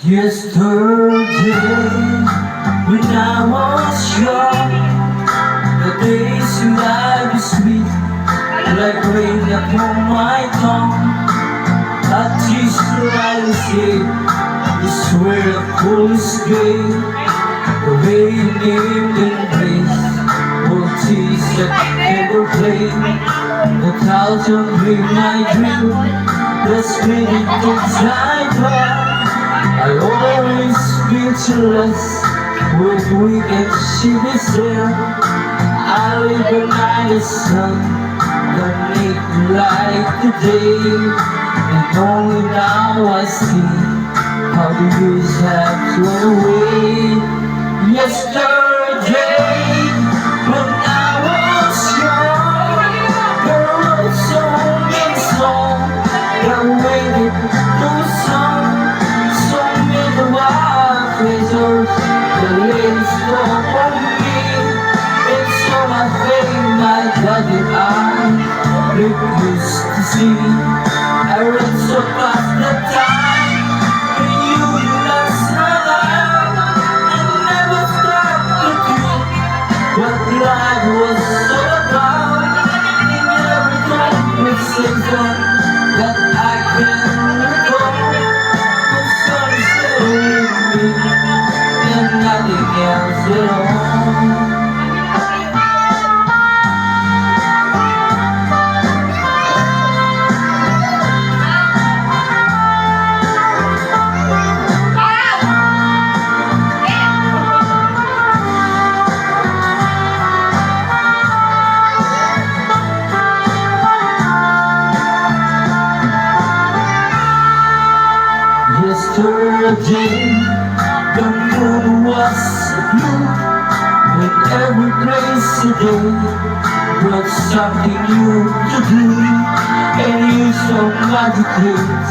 Yesterday, when I was young, the days seemed like sweet, like rain upon my tongue. A tease like a sea, is where the coolest day, the way you named and praise, all tease that never play, the clouds of my dream, the spirit inside her. I always speechless when we can see this there. I live the night the sun, the night like the day, and only now I see how the years have flown away. Yesterday, when I was young, there was so many songs that waited to song. The latest storm on me, it's so I think my bloody eye refused to see. I ran so fast that time, and you lost my life, and never stopped to think what life was all about. In every conversation that I can recall, the sun is still with me, and nothing else at all. Yesterday, the moon was blue, and every place today brought something new to do. And you so magic things,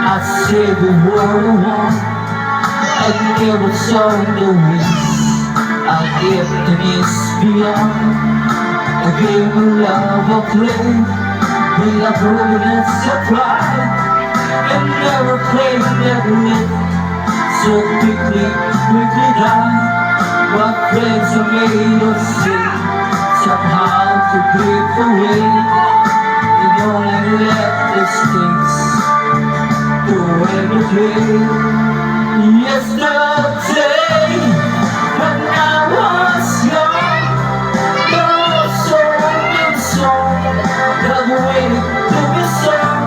I saved the world one. I never saw the winds, I gave the mist beyond. I gave a love of play, with a brilliance of pride, and never claimed never lived so quickly die. What friends are made of sin, somehow to drift away, and only left the stakes to ever play. Yesterday, when I was young, there was so many songs that waited to be sung,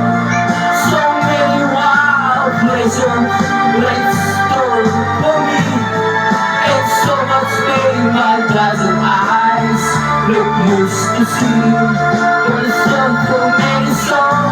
so many wild pleasures, great story for me, and so much made my dazzled eyes look used to see. There is so many songs